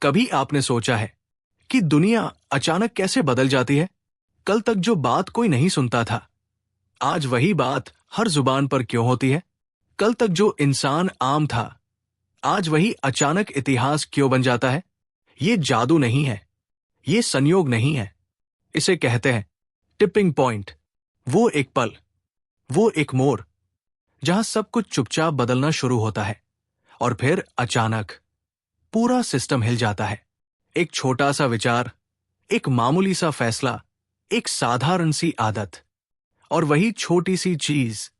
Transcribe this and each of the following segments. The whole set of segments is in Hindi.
कभी आपने सोचा है कि दुनिया अचानक कैसे बदल जाती है? कल तक जो बात कोई नहीं सुनता था, आज वही बात हर जुबान पर क्यों होती है? कल तक जो इंसान आम था, आज वही अचानक इतिहास क्यों बन जाता है? ये जादू नहीं है, ये संयोग नहीं है। इसे कहते हैं टिपिंग पॉइंट। वो एक पल, वो एक मोड़, जहां सब कुछ चुपचाप बदलना शुरू होता है और फिर अचानक पूरा सिस्टम हिल जाता है। एक छोटा सा विचार, एक मामूली सा फैसला, एक साधारण सी आदत, और वही छोटी सी चीज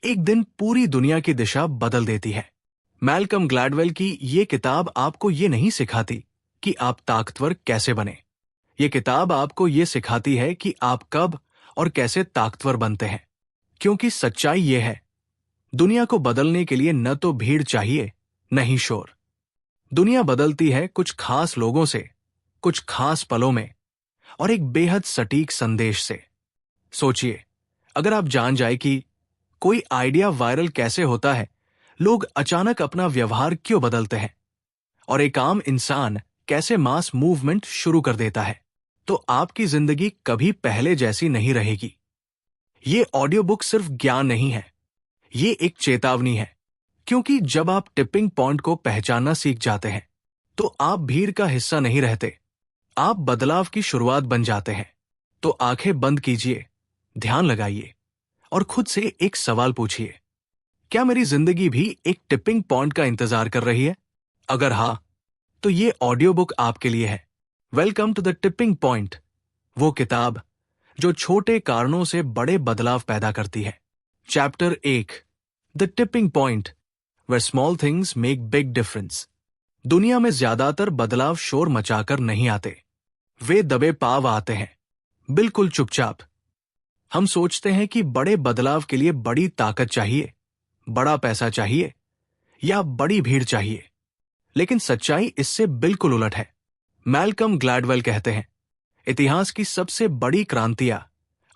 एक दिन पूरी दुनिया की दिशा बदल देती है। मैल्कम ग्लैडवेल की ये किताब आपको ये नहीं सिखाती कि आप ताकतवर कैसे बने। ये किताब आपको ये सिखाती है कि आप कब और कैसे ताकतवर बनते हैं। क्योंकि सच्चाई ये है, दुनिया को बदलने के लिए न तो भीड़ चाहिए, न ही शोर। दुनिया बदलती है कुछ खास लोगों से, कुछ खास पलों में, और एक बेहद सटीक संदेश से। सोचिए, अगर आप जान जाए कि कोई आइडिया वायरल कैसे होता है, लोग अचानक अपना व्यवहार क्यों बदलते हैं, और एक आम इंसान कैसे मास मूवमेंट शुरू कर देता है, तो आपकी जिंदगी कभी पहले जैसी नहीं रहेगी। ये ऑडियो बुक सिर्फ ज्ञान नहीं है, ये एक चेतावनी है। क्योंकि जब आप टिपिंग पॉइंट को पहचानना सीख जाते हैं, तो आप भीड़ का हिस्सा नहीं रहते, आप बदलाव की शुरुआत बन जाते हैं। तो आंखें बंद कीजिए, ध्यान लगाइए और खुद से एक सवाल पूछिए, क्या मेरी जिंदगी भी एक टिपिंग पॉइंट का इंतजार कर रही है? अगर हाँ, तो ये ऑडियो बुक आपके लिए है। Welcome to the tipping point, वो किताब जो छोटे कारणों से बड़े बदलाव पैदा करती है। Chapter 1, the tipping point, where small things make big difference। दुनिया में ज्यादातर बदलाव शोर मचाकर नहीं आते, वे दबे पाव आते हैं, बिल्कुल चुपचाप। हम सोचते हैं कि बड़े बदलाव के लिए बड़ी ताकत चाहिए, बड़ा पैसा चाहिए या बड़ी भीड़ चाहिए, लेकिन सच्चाई इससे बिल्कुल उलट है। मैल्कम ग्लैडवेल कहते हैं, इतिहास की सबसे बड़ी क्रांतियां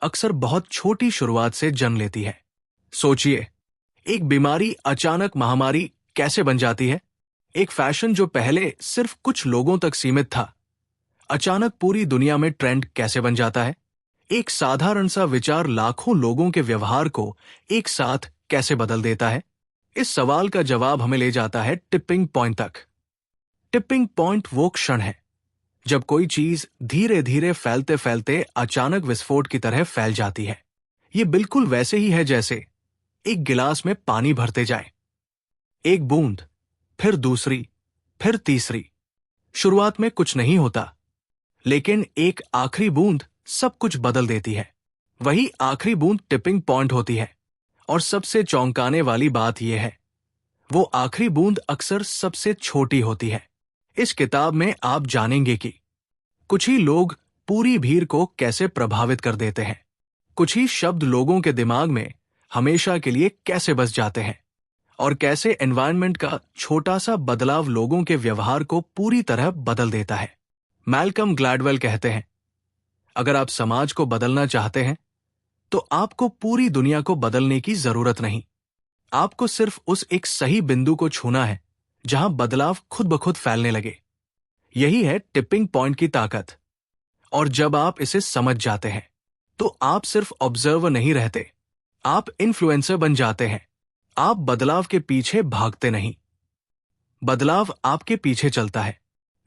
अक्सर बहुत छोटी शुरुआत से जन्म लेती है। सोचिए, एक बीमारी अचानक महामारी कैसे बन जाती है? एक फैशन जो पहले सिर्फ कुछ लोगों तक सीमित था, अचानक पूरी दुनिया में ट्रेंड कैसे बन जाता है? एक साधारण सा विचार लाखों लोगों के व्यवहार को एक साथ कैसे बदल देता है? इस सवाल का जवाब हमें ले जाता है टिपिंग पॉइंट तक। टिपिंग पॉइंट वो क्षण है जब कोई चीज धीरे धीरे फैलते फैलते अचानक विस्फोट की तरह फैल जाती है। ये बिल्कुल वैसे ही है जैसे एक गिलास में पानी भरते जाए, एक बूंद, फिर दूसरी, फिर तीसरी। शुरुआत में कुछ नहीं होता, लेकिन एक आखिरी बूंद सब कुछ बदल देती है। वही आखिरी बूंद टिपिंग पॉइंट होती है। और सबसे चौंकाने वाली बात यह है, वो आखिरी बूंद अक्सर सबसे छोटी होती है। इस किताब में आप जानेंगे कि कुछ ही लोग पूरी भीड़ को कैसे प्रभावित कर देते हैं, कुछ ही शब्द लोगों के दिमाग में हमेशा के लिए कैसे बस जाते हैं, और कैसे एनवायरनमेंट का छोटा सा बदलाव लोगों के व्यवहार को पूरी तरह बदल देता है। मैल्कम ग्लैडवेल कहते हैं, अगर आप समाज को बदलना चाहते हैं, तो आपको पूरी दुनिया को बदलने की जरूरत नहीं। आपको सिर्फ उस एक सही बिंदु को छूना है जहां बदलाव खुद ब खुद फैलने लगे। यही है टिपिंग पॉइंट की ताकत। और जब आप इसे समझ जाते हैं, तो आप सिर्फ ऑब्जर्वर नहीं रहते, आप इन्फ्लुएंसर बन जाते हैं। आप बदलाव के पीछे भागते नहीं, बदलाव आपके पीछे चलता है।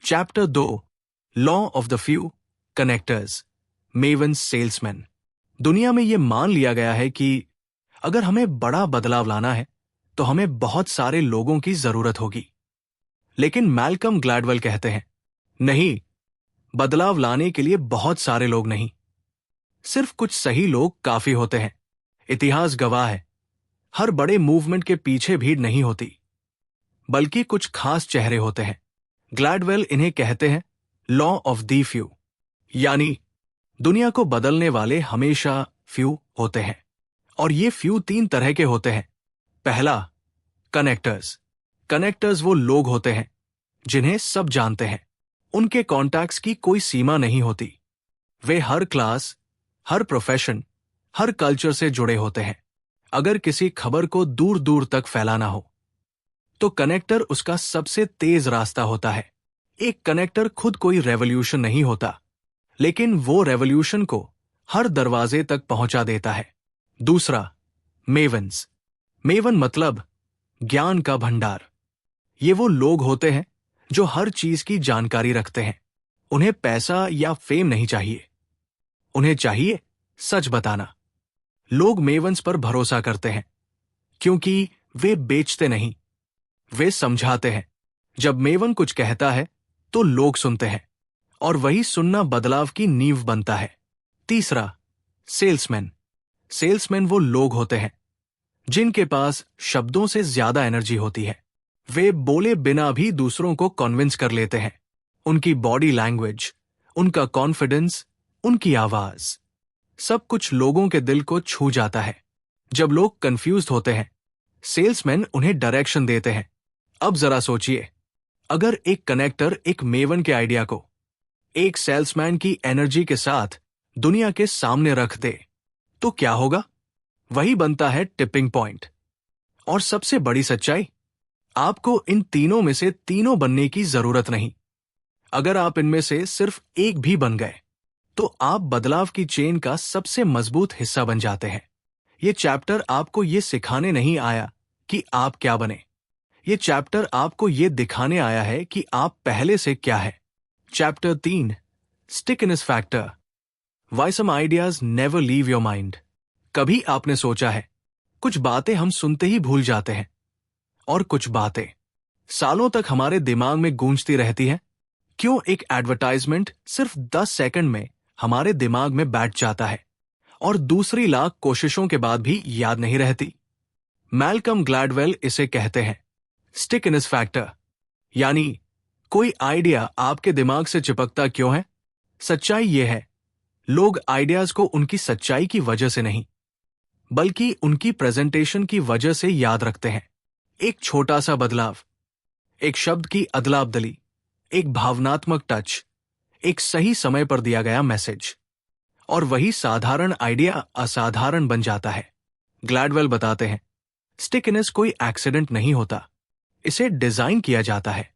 Chapter 2, law of the few connectors, mavens salesman. दुनिया में यह मान लिया गया है कि अगर हमें बड़ा बदलाव लाना है, तो हमें बहुत सारे लोगों की जरूरत होगी। लेकिन मैल्कम ग्लैडवेल कहते हैं, नहीं, बदलाव लाने के लिए बहुत सारे लोग नहीं, सिर्फ कुछ सही लोग काफी होते हैं। इतिहास गवाह है, हर बड़े मूवमेंट के पीछे भीड़ नहीं होती, बल्कि कुछ खास चेहरे होते हैं। ग्लैडवेल इन्हें कहते हैं लॉ ऑफ द फ्यू, यानी दुनिया को बदलने वाले हमेशा फ्यू होते हैं। और ये फ्यू 3 तरह के होते हैं। पहला, कनेक्टर्स। कनेक्टर्स वो लोग होते हैं जिन्हें सब जानते हैं, उनके कॉन्टैक्ट्स की कोई सीमा नहीं होती। वे हर क्लास, हर प्रोफेशन, हर कल्चर से जुड़े होते हैं। अगर किसी खबर को दूर दूर तक फैलाना हो, तो कनेक्टर उसका सबसे तेज रास्ता होता है। एक कनेक्टर खुद कोई रेवोल्यूशन नहीं होता, लेकिन वो रेवोल्यूशन को हर दरवाजे तक पहुंचा देता है। दूसरा, मेवन्स। मेवन मतलब ज्ञान का भंडार। ये वो लोग होते हैं जो हर चीज की जानकारी रखते हैं। उन्हें पैसा या फेम नहीं चाहिए, उन्हें चाहिए सच बताना। लोग मेवन्स पर भरोसा करते हैं क्योंकि वे बेचते नहीं, वे समझाते हैं। जब मेवन कुछ कहता है तो लोग सुनते हैं, और वही सुनना बदलाव की नींव बनता है। तीसरा, सेल्समैन। सेल्समैन वो लोग होते हैं जिनके पास शब्दों से ज्यादा एनर्जी होती है। वे बोले बिना भी दूसरों को कन्विंस कर लेते हैं। उनकी बॉडी लैंग्वेज, उनका कॉन्फिडेंस, उनकी आवाज, सब कुछ लोगों के दिल को छू जाता है। जब लोग कंफ्यूज्ड होते हैं, सेल्समैन उन्हें डायरेक्शन देते हैं। अब जरा सोचिए, अगर एक कनेक्टर एक मेवन के आइडिया को एक सेल्समैन की एनर्जी के साथ दुनिया के सामने रख दे, तो क्या होगा? वही बनता है टिपिंग पॉइंट। और सबसे बड़ी सच्चाई, आपको इन तीनों में से तीनों बनने की जरूरत नहीं। अगर आप इनमें से सिर्फ एक भी बन गए, तो आप बदलाव की चेन का सबसे मजबूत हिस्सा बन जाते हैं। ये चैप्टर आपको ये सिखाने नहीं आया कि आप क्या बने। ये चैप्टर आपको ये दिखाने आया है कि आप पहले से क्या है। Chapter 3, stickiness factor. Why some ideas never leave your mind. कभी आपने सोचा है, कुछ बातें हम सुनते ही भूल जाते हैं, और कुछ बातें सालों तक हमारे दिमाग में गूंजती रहती हैं। क्यों एक एडवर्टाइजमेंट सिर्फ 10 सेकंड में हमारे दिमाग में बैठ जाता है, और दूसरी लाख कोशिशों के बाद भी याद नहीं रहती? मैल्कम ग्लैडवेल इसे कहते हैं स्टिकनेस फैक्टर। यानी कोई आइडिया आपके दिमाग से चिपकता क्यों है? सच्चाई यह है, लोग आइडियाज को उनकी सच्चाई की वजह से नहीं, बल्कि उनकी प्रेजेंटेशन की वजह से याद रखते हैं। एक छोटा सा बदलाव, एक शब्द की अदला बदली, एक भावनात्मक टच, एक सही समय पर दिया गया मैसेज, और वही साधारण आइडिया असाधारण बन जाता है। ग्लैडवेल बताते हैं, स्टिकनेस कोई एक्सीडेंट नहीं होता, इसे डिजाइन किया जाता है।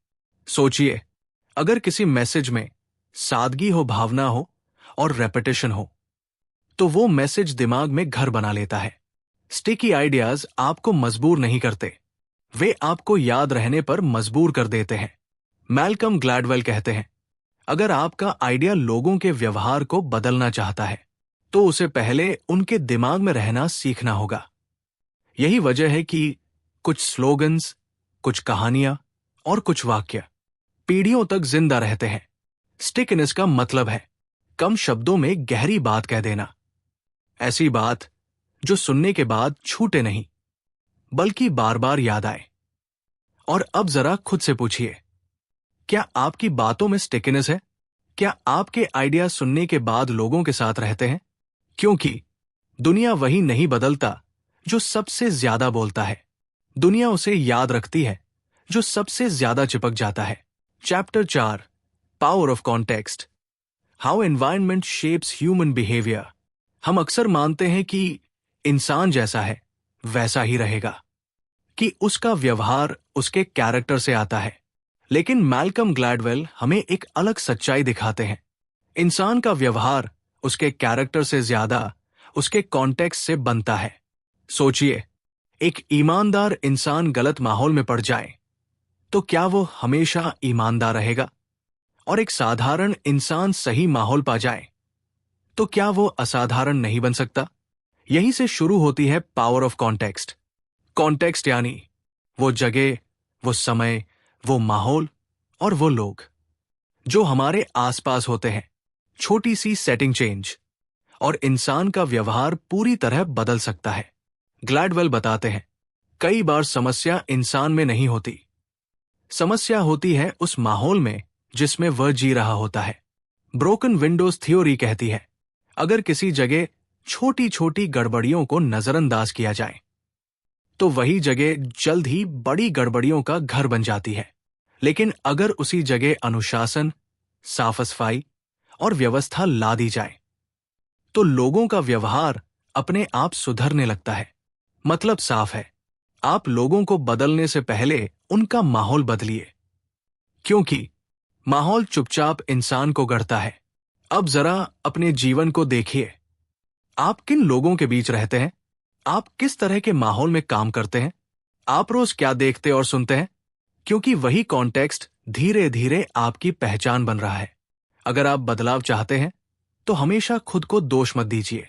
सोचिए, अगर किसी मैसेज में सादगी हो, भावना हो और रेपिटेशन हो, तो वो मैसेज दिमाग में घर बना लेता है। स्टिकी आइडियाज आपको मजबूर नहीं करते, वे आपको याद रहने पर मजबूर कर देते हैं। मैल्कम ग्लैडवेल कहते हैं, अगर आपका आइडिया लोगों के व्यवहार को बदलना चाहता है, तो उसे पहले उनके दिमाग में रहना सीखना होगा। यही वजह है कि कुछ स्लोगन्स, कुछ कहानियां और कुछ वाक्य पीढ़ियों तक जिंदा रहते हैं। स्टिकनेस का मतलब है कम शब्दों में गहरी बात कह देना, ऐसी बात जो सुनने के बाद छूटे नहीं, बल्कि बार बार याद आए। और अब जरा खुद से पूछिए, क्या आपकी बातों में स्टिकनेस है? क्या आपके आइडिया सुनने के बाद लोगों के साथ रहते हैं? क्योंकि दुनिया वही नहीं बदलता जो सबसे ज्यादा बोलता है, दुनिया उसे याद रखती है जो सबसे ज्यादा चिपक जाता है। Chapter 4, power of context. How environment shapes human behaviour. हम अक्सर मानते हैं कि इंसान जैसा है वैसा ही रहेगा, कि उसका व्यवहार उसके कैरेक्टर से आता है। लेकिन मैल्कम ग्लैडवेल हमें एक अलग सच्चाई दिखाते हैं। इंसान का व्यवहार उसके कैरेक्टर से ज्यादा उसके कॉन्टेक्स्ट से बनता है। सोचिए, एक ईमानदार इंसान गलत माहौल में पड़ जाए तो क्या वो हमेशा ईमानदार रहेगा? और एक साधारण इंसान सही माहौल पा जाए तो क्या वो असाधारण नहीं बन सकता? यहीं से शुरू होती है पावर ऑफ कॉन्टेक्स्ट। कॉन्टेक्स्ट यानी वो जगह, वो समय, वो माहौल और वो लोग जो हमारे आसपास होते हैं। छोटी सी सेटिंग चेंज और इंसान का व्यवहार पूरी तरह बदल सकता है। ग्लैडवेल बताते हैं, कई बार समस्या इंसान में नहीं होती, समस्या होती है उस माहौल में जिसमें वह जी रहा होता है। ब्रोकन विंडोज थ्योरी कहती है, अगर किसी जगह छोटी छोटी गड़बड़ियों को नजरअंदाज किया जाए तो वही जगह जल्द ही बड़ी गड़बड़ियों का घर बन जाती है। लेकिन अगर उसी जगह अनुशासन, साफ सफाई और व्यवस्था ला दी जाए तो लोगों का व्यवहार अपने आप सुधरने लगता है। मतलब साफ है, आप लोगों को बदलने से पहले उनका माहौल बदलिए, क्योंकि माहौल चुपचाप इंसान को गढ़ता है। अब जरा अपने जीवन को देखिए। आप किन लोगों के बीच रहते हैं? आप किस तरह के माहौल में काम करते हैं? आप रोज क्या देखते और सुनते हैं? क्योंकि वही कॉन्टेक्स्ट धीरे धीरे आपकी पहचान बन रहा है। अगर आप बदलाव चाहते हैं तो हमेशा खुद को दोष मत दीजिए।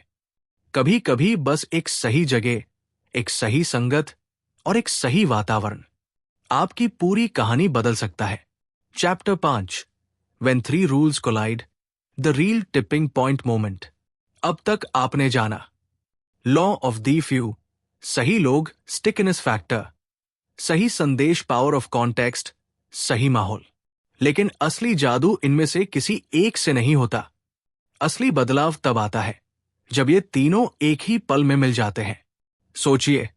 कभी कभी बस एक सही जगह, एक सही संगत और एक सही वातावरण आपकी पूरी कहानी बदल सकता है। Chapter 5 When Three Rules Collide, The Real Tipping Point Moment। अब तक आपने जाना लॉ ऑफ दी फ्यू, सही लोग, स्टिकनेस फैक्टर, सही संदेश, पावर ऑफ कॉन्टेक्स्ट, सही माहौल। लेकिन असली जादू इनमें से किसी एक से नहीं होता। असली बदलाव तब आता है जब ये तीनों एक ही पल में मिल जाते हैं। सोचिए,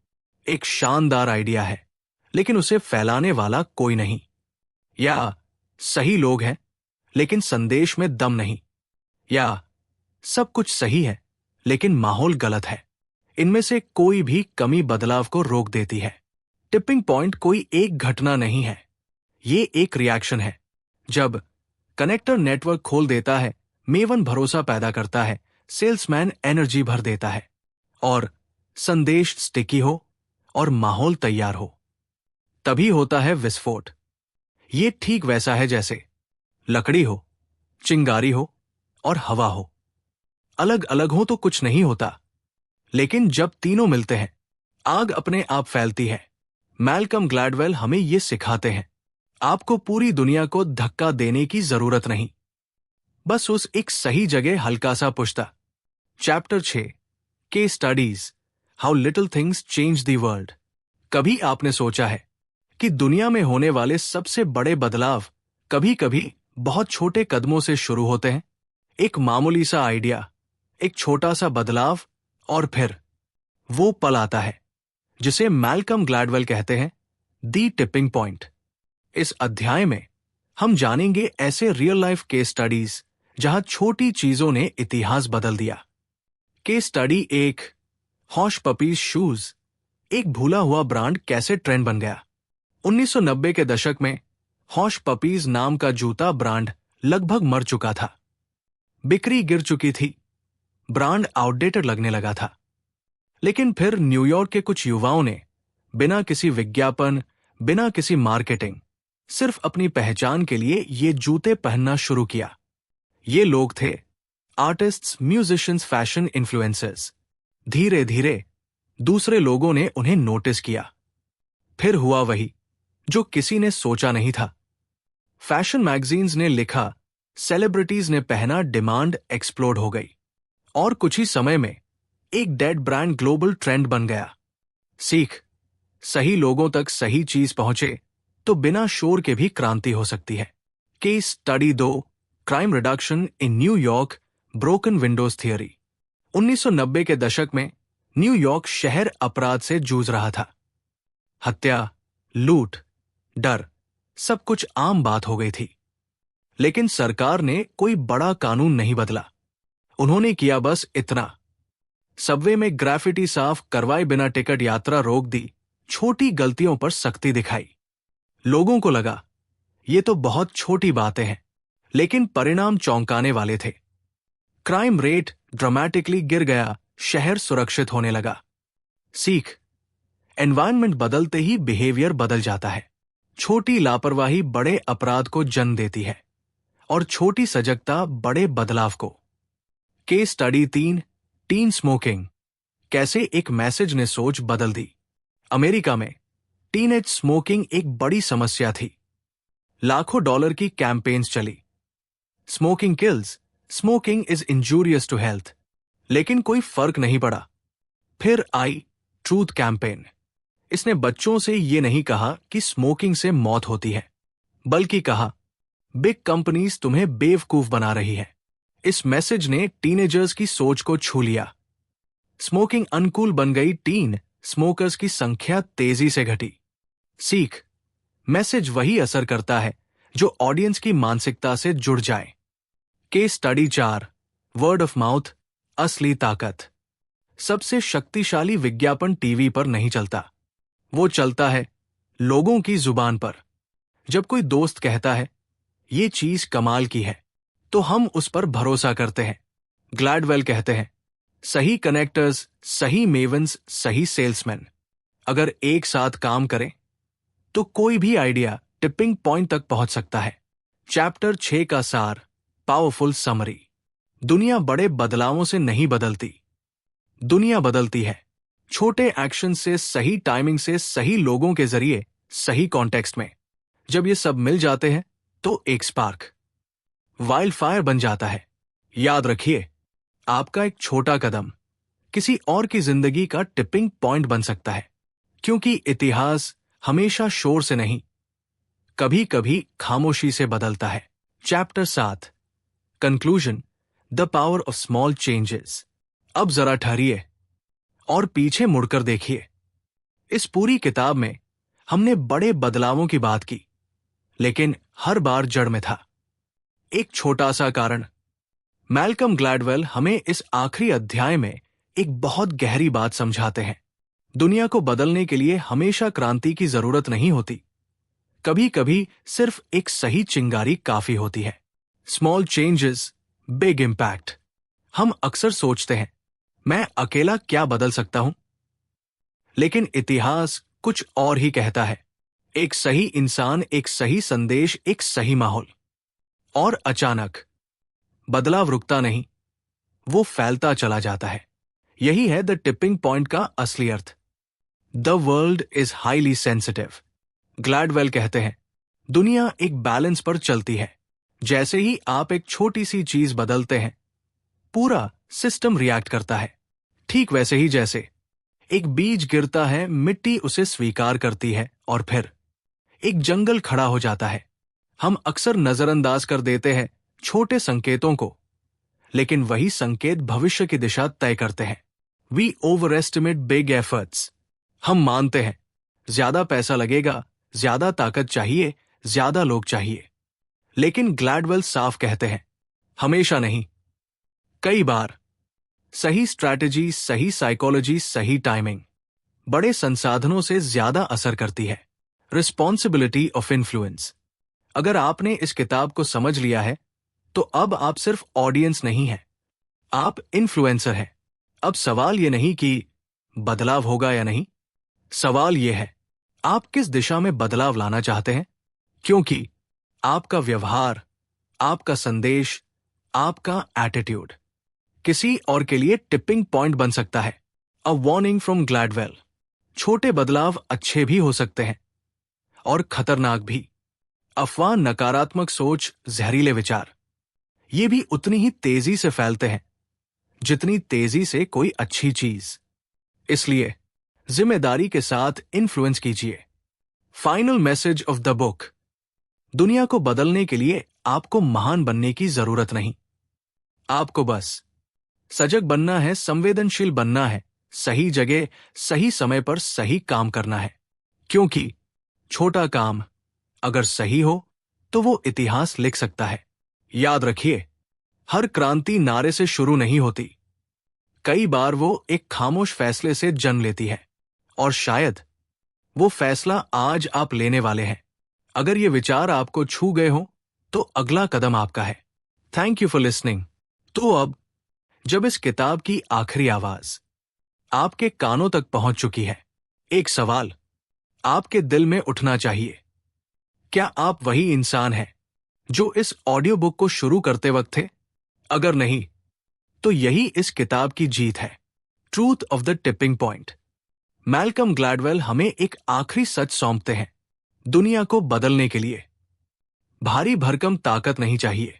एक शानदार आइडिया है लेकिन उसे फैलाने वाला कोई नहीं, या सही लोग हैं लेकिन संदेश में दम नहीं, या सब कुछ सही है लेकिन माहौल गलत है। इनमें से कोई भी कमी बदलाव को रोक देती है। टिपिंग पॉइंट कोई एक घटना नहीं है, ये एक रिएक्शन है। जब कनेक्टर नेटवर्क खोल देता है, मेवन भरोसा पैदा करता है, सेल्समैन एनर्जी भर देता है और संदेश स्टिकी हो और माहौल तैयार हो, तभी होता है विस्फोट। ये ठीक वैसा है जैसे लकड़ी हो, चिंगारी हो और हवा हो। अलग अलग हो तो कुछ नहीं होता, लेकिन जब तीनों मिलते हैं, आग अपने आप फैलती है। मैल्कम ग्लैडवेल हमें ये सिखाते हैं, आपको पूरी दुनिया को धक्का देने की जरूरत नहीं, बस उस एक सही जगह हल्का सा पुश्ता। Chapter 6 case studies, how little things change the world. कभी आपने सोचा है कि दुनिया में होने वाले सबसे बड़े बदलाव कभी कभी बहुत छोटे कदमों से शुरू होते हैं? एक मामूली सा आइडिया, एक छोटा सा बदलाव, और फिर वो पल आता है जिसे मैल्कम ग्लैडवेल कहते हैं दी टिपिंग पॉइंट। इस अध्याय में हम जानेंगे ऐसे रियल लाइफ केस स्टडीज जहां छोटी चीजों ने इतिहास बदल दिया। Case study 1, Hush Puppies shoes. एक भूला हुआ ब्रांड कैसे ट्रेंड बन गया। 1990 के दशक में हॉश पपीज नाम का जूता ब्रांड लगभग मर चुका था। बिक्री गिर चुकी थी, ब्रांड आउटडेटेड लगने लगा था। लेकिन फिर न्यूयॉर्क के कुछ युवाओं ने बिना किसी विज्ञापन, बिना किसी मार्केटिंग, सिर्फ अपनी पहचान के लिए ये जूते पहनना शुरू किया। ये लोग थे आर्टिस्ट्स, म्यूजिशियंस, फैशन इन्फ्लुएंसर्स। धीरे धीरे दूसरे लोगों ने उन्हें नोटिस किया। फिर हुआ वही जो किसी ने सोचा नहीं था। फैशन मैगजीन्स ने लिखा, सेलिब्रिटीज ने पहना, डिमांड एक्सप्लोड हो गई और कुछ ही समय में एक डेड ब्रांड ग्लोबल ट्रेंड बन गया। सीख, सही लोगों तक सही चीज पहुंचे तो बिना शोर के भी क्रांति हो सकती है। Case study 2, crime reduction in New York, broken Windows theory. 1990 के दशक में न्यूयॉर्क शहर अपराध से जूझ रहा था। हत्या, लूट, डर, सब कुछ आम बात हो गई थी। लेकिन सरकार ने कोई बड़ा कानून नहीं बदला। उन्होंने किया बस इतना, सबवे में ग्राफिटी साफ करवाए बिना टिकट यात्रा रोक दी, छोटी गलतियों पर सख्ती दिखाई। लोगों को लगा ये तो बहुत छोटी बातें हैं, लेकिन परिणाम चौंकाने वाले थे। क्राइम रेट ड्रामेटिकली गिर गया, शहर सुरक्षित होने लगा। सीख, एनवायरनमेंट बदलते ही बिहेवियर बदल जाता है। छोटी लापरवाही बड़े अपराध को जन्म देती है और छोटी सजगता बड़े बदलाव को। Case study 3, teen smoking. कैसे एक मैसेज ने सोच बदल दी। अमेरिका में टीनेज स्मोकिंग एक बड़ी समस्या थी। लाखों डॉलर की कैंपेन्स चली, smoking kills, smoking is injurious to health, लेकिन कोई फर्क नहीं पड़ा। फिर आई ट्रूथ कैंपेन। इसने बच्चों से ये नहीं कहा कि स्मोकिंग से मौत होती है, बल्कि कहा बिग कंपनीज तुम्हें बेवकूफ बना रही है। इस मैसेज ने टीनेजर्स की सोच को छू लिया। स्मोकिंग अनकूल बन गई, टीन स्मोकर्स की संख्या तेजी से घटी। सीख, मैसेज वही असर करता है जो ऑडियंस की मानसिकता से जुड़ जाए। Case study 4, word of mouth, असली ताकत। सबसे शक्तिशाली विज्ञापन टीवी पर नहीं चलता, वो चलता है लोगों की जुबान पर। जब कोई दोस्त कहता है ये चीज कमाल की है तो हम उस पर भरोसा करते हैं। ग्लैडवेल कहते हैं, सही कनेक्टर्स, सही मेवंस, सही सेल्समैन अगर एक साथ काम करें तो कोई भी आइडिया टिपिंग पॉइंट तक पहुंच सकता है। चैप्टर 6 का सार, पावरफुल समरी। दुनिया बड़े बदलावों से नहीं बदलती, दुनिया बदलती है छोटे एक्शन से, सही टाइमिंग से, सही लोगों के जरिए, सही कॉन्टेक्स्ट में। जब ये सब मिल जाते हैं तो एक स्पार्क, वाइल्ड फायर बन जाता है। याद रखिए, आपका एक छोटा कदम किसी और की जिंदगी का टिपिंग पॉइंट बन सकता है, क्योंकि इतिहास हमेशा शोर से नहीं, कभी कभी खामोशी से बदलता है। Chapter 7, conclusion, the power of small changes. अब जरा ठहरिए और पीछे मुड़कर देखिए। इस पूरी किताब में हमने बड़े बदलावों की बात की, लेकिन हर बार जड़ में था एक छोटा सा कारण। मैल्कम ग्लैडवेल हमें इस आखिरी अध्याय में एक बहुत गहरी बात समझाते हैं। दुनिया को बदलने के लिए हमेशा क्रांति की जरूरत नहीं होती, कभी कभी सिर्फ एक सही चिंगारी काफी होती है। Small changes, big impact. हम अक्सर सोचते हैं, मैं अकेला क्या बदल सकता हूं, लेकिन इतिहास कुछ और ही कहता है। एक सही इंसान, एक सही संदेश, एक सही माहौल, और अचानक बदलाव रुकता नहीं, वो फैलता चला जाता है। यही है द टिपिंग पॉइंट का असली अर्थ। The world is highly sensitive. Gladwell कहते हैं, दुनिया एक बैलेंस पर चलती है। जैसे ही आप एक छोटी सी चीज बदलते हैं, पूरा सिस्टम रिएक्ट करता है। ठीक वैसे ही जैसे एक बीज गिरता है, मिट्टी उसे स्वीकार करती है और फिर एक जंगल खड़ा हो जाता है। हम अक्सर नजरअंदाज कर देते हैं छोटे संकेतों को, लेकिन वही संकेत भविष्य की दिशा तय करते हैं। We overestimate big efforts. हम मानते हैं ज्यादा पैसा लगेगा, ज्यादा ताकत चाहिए, ज्यादा लोग चाहिए, लेकिन ग्लैडवेल साफ कहते हैं, हमेशा नहीं, कई बार सही स्ट्रैटेजी, सही साइकोलॉजी, सही टाइमिंग बड़े संसाधनों से ज्यादा असर करती है। Responsibility of influence. अगर आपने इस किताब को समझ लिया है तो अब आप सिर्फ ऑडियंस नहीं हैं, आप इन्फ्लुएंसर हैं। अब सवाल ये नहीं कि बदलाव होगा या नहीं, सवाल ये है आप किस दिशा में बदलाव लाना चाहते हैं, क्योंकि आपका व्यवहार, आपका संदेश, आपका एटीट्यूड किसी और के लिए टिपिंग पॉइंट बन सकता है। A warning from Gladwell. छोटे बदलाव अच्छे भी हो सकते हैं और खतरनाक भी। अफवाह, नकारात्मक सोच, जहरीले विचार, ये भी उतनी ही तेजी से फैलते हैं जितनी तेजी से कोई अच्छी चीज। इसलिए जिम्मेदारी के साथ इन्फ्लुएंस कीजिए। Final message of the book. दुनिया को बदलने के लिए आपको महान बनने की जरूरत नहीं, आपको बस सजग बनना है, संवेदनशील बनना है, सही जगह, सही समय पर सही काम करना है। क्योंकि छोटा काम अगर सही हो तो वो इतिहास लिख सकता है। याद रखिए, हर क्रांति नारे से शुरू नहीं होती, कई बार वो एक खामोश फैसले से जन्म लेती है, और शायद वो फैसला आज आप लेने वाले हैं। अगर ये विचार आपको छू गए हो तो अगला कदम आपका है। Thank you for listening. तो अब जब इस किताब की आखिरी आवाज आपके कानों तक पहुंच चुकी है, एक सवाल आपके दिल में उठना चाहिए। क्या आप वही इंसान हैं जो इस ऑडियो बुक को शुरू करते वक्त थे? अगर नहीं, तो यही इस किताब की जीत है। Truth of the tipping point. Malcolm Gladwell हमें एक आखिरी सच सौंपते हैं। दुनिया को बदलने के लिए भारी भरकम ताकत नहीं चाहिए।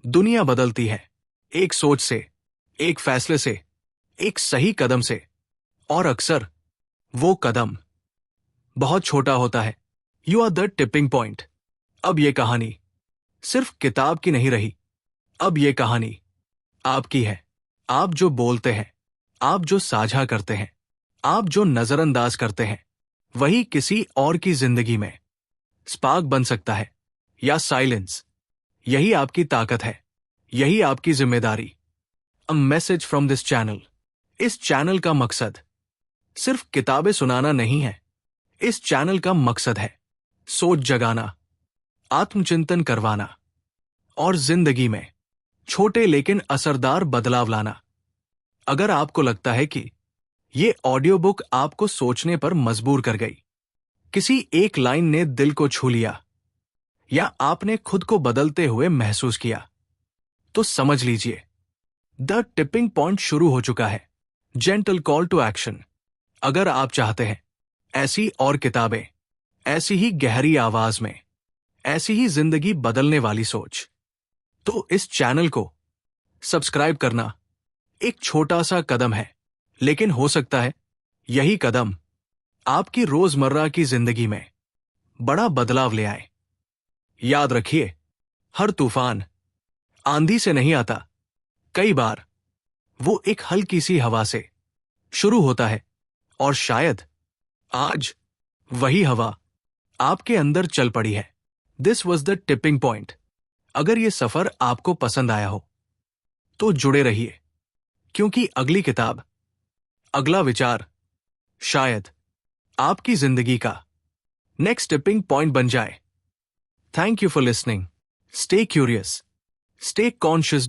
दुनिया बदलती है एक सोच से, एक फैसले से, एक सही कदम से, और अक्सर वो कदम बहुत छोटा होता है। You are the tipping point. अब ये कहानी सिर्फ किताब की नहीं रही, अब ये कहानी आपकी है। आप जो बोलते हैं, आप जो साझा करते हैं, आप जो नजरअंदाज करते हैं, वही किसी और की जिंदगी में स्पार्क बन सकता है, या साइलेंस। यही आपकी ताकत है, यही आपकी जिम्मेदारी। A message from this channel. इस चैनल का मकसद सिर्फ किताबें सुनाना नहीं है, इस चैनल का मकसद है सोच जगाना, आत्मचिंतन करवाना और जिंदगी में छोटे लेकिन असरदार बदलाव लाना। अगर आपको लगता है कि ये ऑडियो बुक आपको सोचने पर मजबूर कर गई, किसी एक लाइन ने दिल को छू लिया, या आपने खुद को बदलते हुए महसूस किया, तो समझ लीजिए द टिपिंग पॉइंट शुरू हो चुका है। Gentle call to action. अगर आप चाहते हैं ऐसी और किताबें, ऐसी ही गहरी आवाज में, ऐसी ही जिंदगी बदलने वाली सोच, तो इस चैनल को सब्सक्राइब करना एक छोटा सा कदम है, लेकिन हो सकता है यही कदम आपकी रोजमर्रा की जिंदगी में बड़ा बदलाव ले आए। याद रखिए, हर तूफान आंधी से नहीं आता। कई बार वो एक हल्की सी हवा से शुरू होता है, और शायद आज वही हवा आपके अंदर चल पड़ी है। This was the tipping point. अगर ये सफर आपको पसंद आया हो तो जुड़े रहिए, क्योंकि अगली किताब, अगला विचार शायद आपकी जिंदगी का नेक्स्ट टिपिंग पॉइंट बन जाए। Thank you for listening. Stay curious, stay conscious.